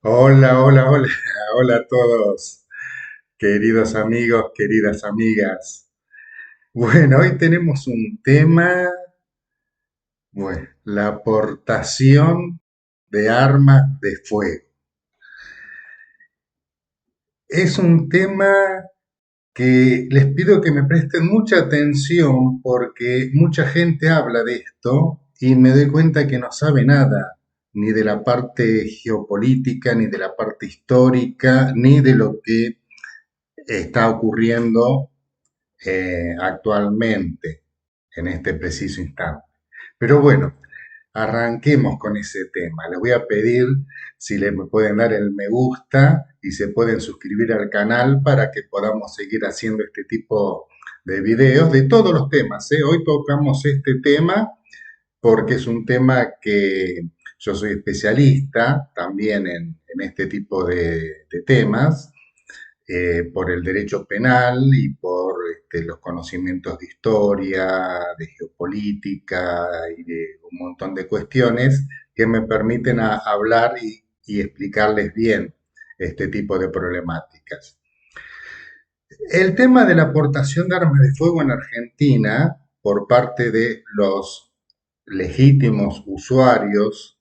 Hola, hola, hola, hola a todos, queridos amigos, queridas amigas. Bueno, hoy tenemos un tema, bueno, la aportación de armas de fuego. Es un tema que les pido que me presten mucha atención porque mucha gente habla de esto y me doy cuenta que no sabe nada, ni de la parte geopolítica, ni de la parte histórica, ni de lo que está ocurriendo actualmente, en este preciso instante. Pero bueno, arranquemos con ese tema. Les voy a pedir si le pueden dar el me gusta y se pueden suscribir al canal para que podamos seguir haciendo este tipo de videos de todos los temas, ¿eh? Hoy tocamos este tema porque es un tema que yo soy especialista también en este tipo de temas por el derecho penal y por los conocimientos de historia, de geopolítica y de un montón de cuestiones que me permiten hablar y explicarles bien este tipo de problemáticas. El tema de la aportación de armas de fuego en Argentina por parte de los legítimos usuarios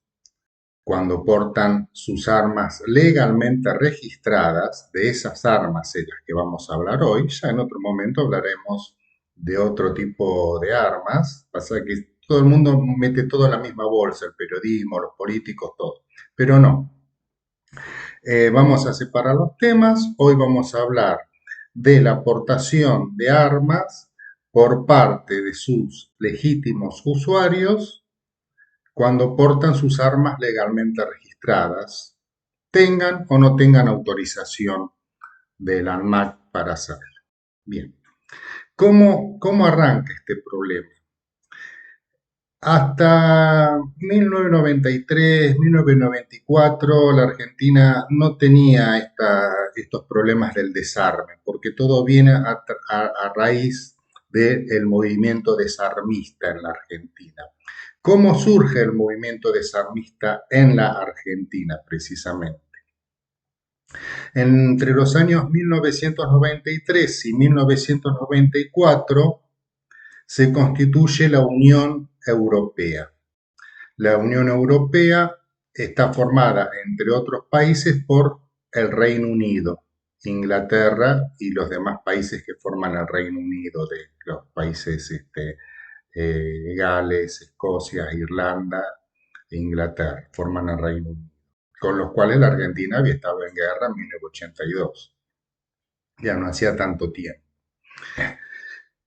cuando portan sus armas legalmente registradas, de esas armas de las que vamos a hablar hoy, ya en otro momento hablaremos de otro tipo de armas, pasa que todo el mundo mete todo en la misma bolsa, el periodismo, los políticos, todo, pero no. Vamos a separar los temas, hoy vamos a hablar de la aportación de armas por parte de sus legítimos usuarios cuando portan sus armas legalmente registradas, tengan o no tengan autorización del ANMAT para hacerlo. Bien, ¿cómo arranca este problema? Hasta 1993, 1994, la Argentina no tenía estos problemas del desarme, porque todo viene a raíz del movimiento desarmista en la Argentina. ¿Cómo surge el movimiento desarmista en la Argentina, precisamente? Entre los años 1993 y 1994 se constituye la Unión Europea. La Unión Europea está formada, entre otros países, por el Reino Unido, Inglaterra y los demás países que forman el Reino Unido, de los países Gales, Escocia, Irlanda e Inglaterra, forman el Reino Unido, con los cuales la Argentina había estado en guerra en 1982, ya no hacía tanto tiempo.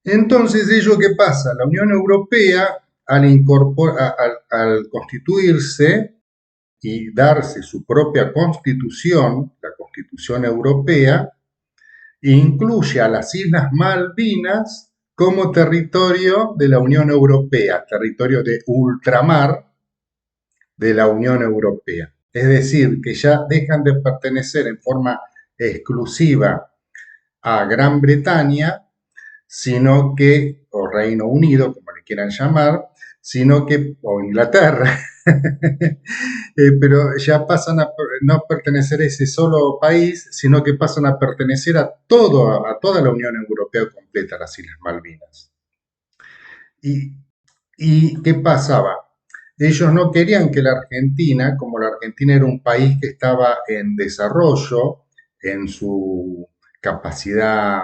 Entonces, ¿ello qué pasa? La Unión Europea, al constituirse y darse su propia constitución, la Constitución Europea, incluye a las Islas Malvinas como territorio de la Unión Europea, territorio de ultramar de la Unión Europea. Es decir, que ya dejan de pertenecer en forma exclusiva a Gran Bretaña, sino que, o Reino Unido, como le quieran llamar, sino que, o Inglaterra, pero ya pasan a no pertenecer a ese solo país, sino que pasan a pertenecer a toda la Unión Europea completa, las Islas Malvinas. ¿Y, ¿Y qué pasaba? Ellos no querían que la Argentina, como la Argentina era un país que estaba en desarrollo en su capacidad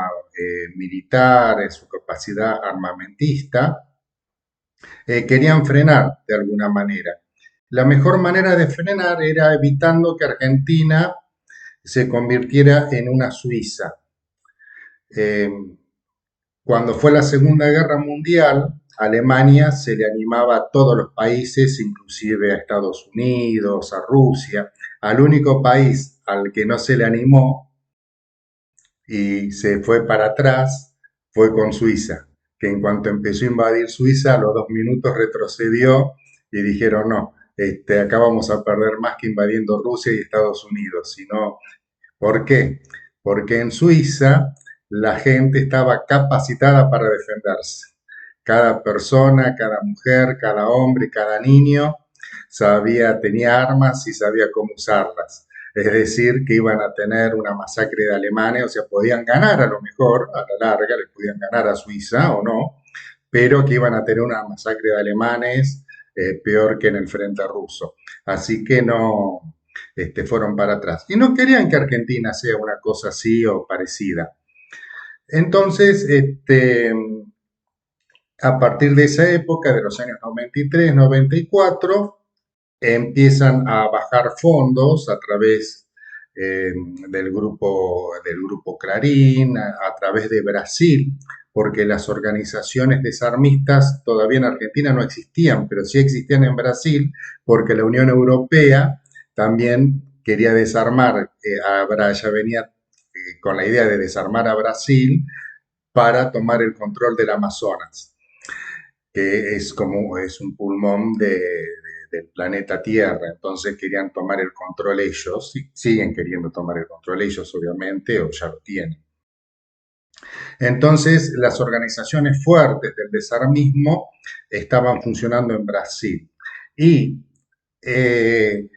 militar, en su capacidad armamentista, querían frenar de alguna manera. La mejor manera de frenar era evitando que Argentina se convirtiera en una Suiza. Eh, Cuando fue la Segunda Guerra Mundial, Alemania se le animaba a todos los países, inclusive a Estados Unidos, a Rusia. Al único país al que no se le animó y se fue para atrás fue con Suiza, que en cuanto empezó a invadir Suiza, a los 2 minutos retrocedió y dijeron no, acá vamos a perder más que invadiendo Rusia y Estados Unidos, sino, ¿por qué? Porque en Suiza la gente estaba capacitada para defenderse. Cada persona, cada mujer, cada hombre, cada niño tenía armas y sabía cómo usarlas. Es decir, que iban a tener una masacre de alemanes, o sea, podían ganar a lo mejor, a la larga, les podían ganar a Suiza o no, pero que iban a tener una masacre de alemanes peor que en el frente ruso. Así que no, fueron para atrás. Y no querían que Argentina sea una cosa así o parecida. Entonces, a partir de esa época, de los años 93, 94, empiezan a bajar fondos a través del grupo Clarín, a través de Brasil, porque las organizaciones desarmistas todavía en Argentina no existían, pero sí existían en Brasil, porque la Unión Europea también quería desarmar, ya venía con la idea de desarmar a Brasil para tomar el control del Amazonas, que es como es un pulmón del planeta Tierra. Entonces querían tomar el control ellos, siguen queriendo tomar el control ellos, obviamente, o ya lo tienen. Entonces, las organizaciones fuertes del desarmismo estaban funcionando en Brasil. Y eh,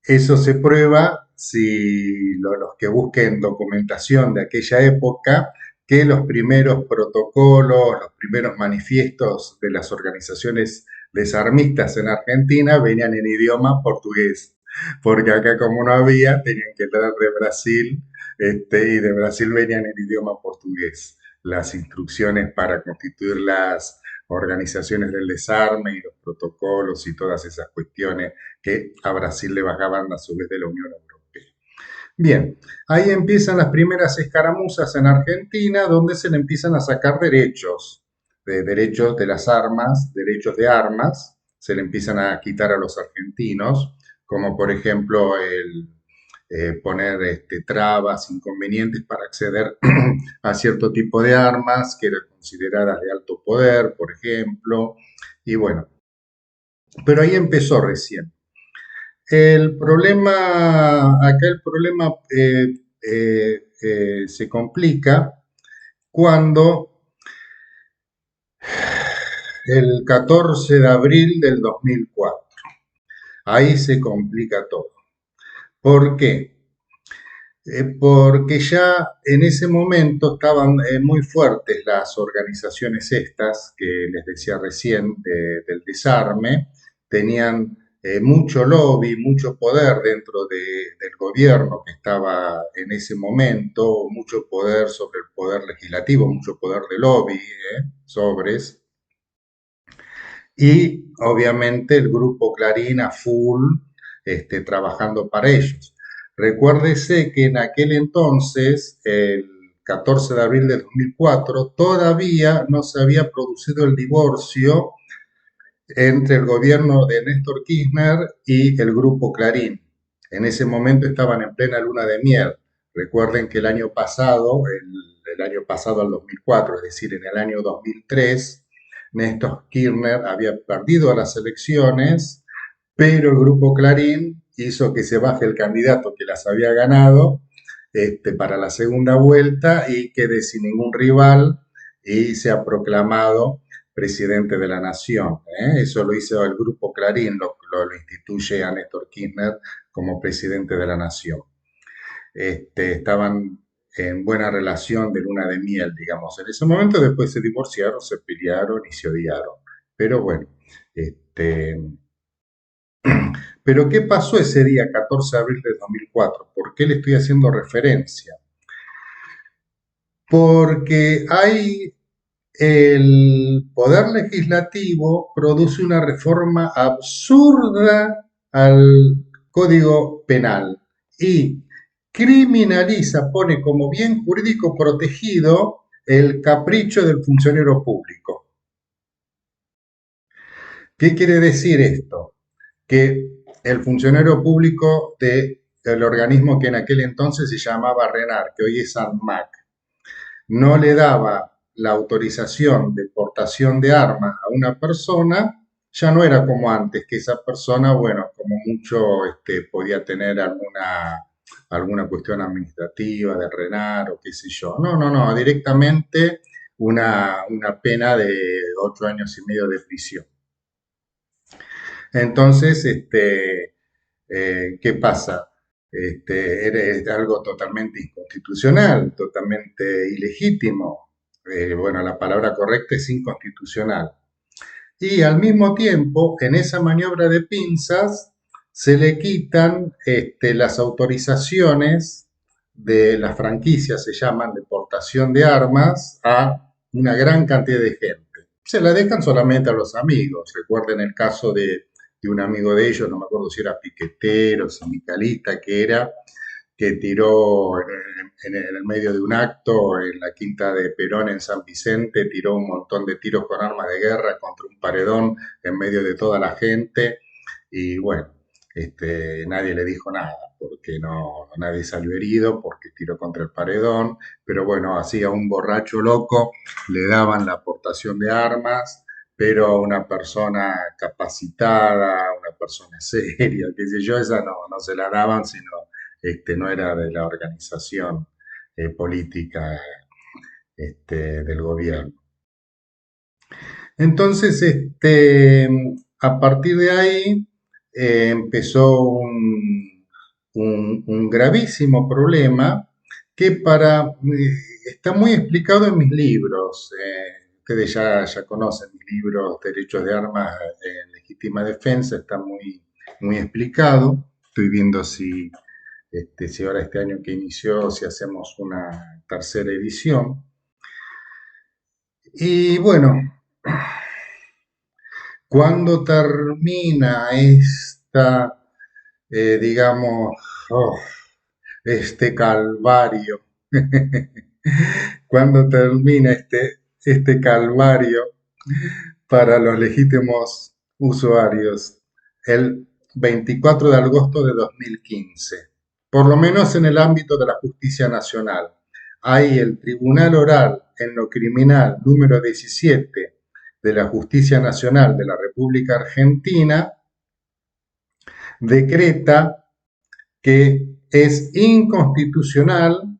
eso se prueba si los que busquen documentación de aquella época, que los primeros protocolos, los primeros manifiestos de las organizaciones desarmistas en Argentina venían en idioma portugués, porque acá como no había, tenían que traer de Brasil, y de Brasil venían en idioma portugués las instrucciones para constituir las organizaciones del desarme y los protocolos y todas esas cuestiones que a Brasil le bajaban a su vez de la Unión Europea. Bien, ahí empiezan las primeras escaramuzas en Argentina, donde se le empiezan a sacar derechos de las armas, derechos de armas, se le empiezan a quitar a los argentinos, como por ejemplo el poner trabas, inconvenientes para acceder a cierto tipo de armas que eran consideradas de alto poder, por ejemplo, y bueno, pero ahí empezó recién. El problema se complica cuando el 14 de abril del 2004, ahí se complica todo. ¿Por qué? Porque ya en ese momento estaban muy fuertes las organizaciones estas, que les decía recién, del desarme, tenían mucho lobby, mucho poder dentro del gobierno que estaba en ese momento, mucho poder sobre el poder legislativo, mucho poder de lobby, sobres, y obviamente el grupo Clarín a full, trabajando para ellos. Recuérdese que en aquel entonces, el 14 de abril de 2004, todavía no se había producido el divorcio entre el gobierno de Néstor Kirchner y el grupo Clarín. En ese momento estaban en plena luna de miel. Recuerden que el año pasado, el año pasado al 2004, es decir, en el año 2003, Néstor Kirchner había perdido las elecciones, pero el grupo Clarín hizo que se baje el candidato que las había ganado, para la segunda vuelta y quede sin ningún rival y se ha proclamado presidente de la nación. Eso lo hizo el grupo Clarín, lo instituye a Néstor Kirchner como presidente de la nación. Estaban en buena relación de luna de miel, digamos, en ese momento. Después se divorciaron, se pelearon y se odiaron. Pero bueno, pero ¿qué pasó ese día 14 de abril de 2004? ¿Por qué le estoy haciendo referencia? Porque hay el poder legislativo produce una reforma absurda al Código Penal y criminaliza, pone como bien jurídico protegido el capricho del funcionario público. ¿Qué quiere decir esto? Que el funcionario público del organismo que en aquel entonces se llamaba RENAR, que hoy es ANMAC, no le daba la autorización de portación de armas a una persona, ya no era como antes, que esa persona, bueno, como mucho podía tener alguna cuestión administrativa de RENAR o qué sé yo. No, no, no, directamente una pena de 8 años y medio de prisión. Entonces, ¿qué pasa? era algo totalmente inconstitucional, totalmente ilegítimo. Bueno, la palabra correcta es inconstitucional. Y al mismo tiempo, en esa maniobra de pinzas, se le quitan las autorizaciones de las franquicias, se llaman de portación de armas, a una gran cantidad de gente. Se la dejan solamente a los amigos. Recuerden el caso de un amigo de ellos, no me acuerdo si era piquetero, sindicalista, que era, que tiró en el medio de un acto en la quinta de Perón en San Vicente, tiró un montón de tiros con armas de guerra contra un paredón en medio de toda la gente y bueno, nadie le dijo nada porque no, nadie salió herido porque tiró contra el paredón, pero bueno, así a un borracho loco le daban la aportación de armas, pero a una persona capacitada, una persona seria, qué sé yo, esa no, no se la daban, sino no era de la organización política del gobierno. Entonces, a partir de ahí empezó un gravísimo problema que está muy explicado en mis libros. Ustedes ya conocen mis libros, Derechos de Armas en Legítima Defensa, está muy explicado. Estoy viendo si ahora este año que inició, si hacemos una tercera edición. Y bueno, cuando termina digamos, oh, este calvario, cuando termina este calvario para los legítimos usuarios, el 24 de agosto de 2015, por lo menos en el ámbito de la justicia nacional. Hay el Tribunal Oral en lo Criminal número 17 de la Justicia Nacional de la República Argentina, decreta que es inconstitucional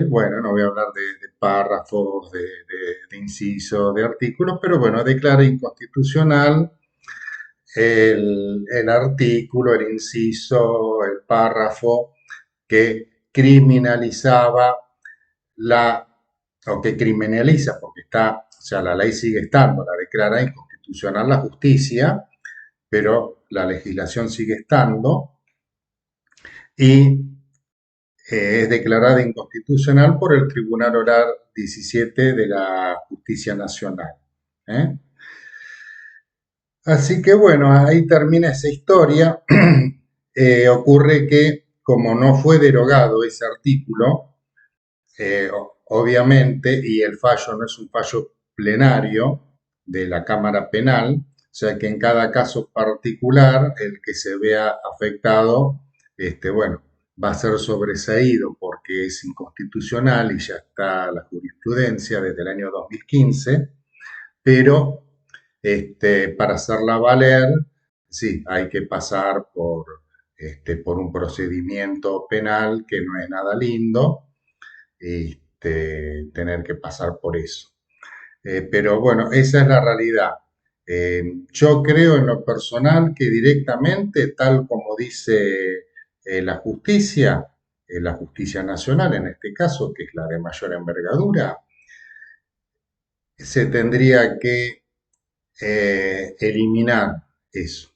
bueno, no voy a hablar de párrafos, de incisos, de artículos, pero bueno, declara inconstitucional el artículo, el inciso, el párrafo que criminalizaba la, o que criminaliza, porque está, o sea, la ley sigue estando, la declara inconstitucional la justicia, pero la legislación sigue estando y es declarada inconstitucional por el Tribunal Oral 17 de la Justicia Nacional. ¿eh? Así que bueno, ahí termina esa historia. Ocurre que como no fue derogado ese artículo, obviamente, y el fallo no es un fallo plenario de la Cámara Penal, o sea que en cada caso particular el que se vea afectado, bueno, va a ser sobreseído porque es inconstitucional y ya está la jurisprudencia desde el año 2015, pero para hacerla valer, sí, hay que pasar por un procedimiento penal que no es nada lindo, tener que pasar por eso. Pero bueno, esa es la realidad. Yo creo en lo personal que directamente, tal como dice la justicia nacional en este caso, que es la de mayor envergadura, se tendría que eliminar eso.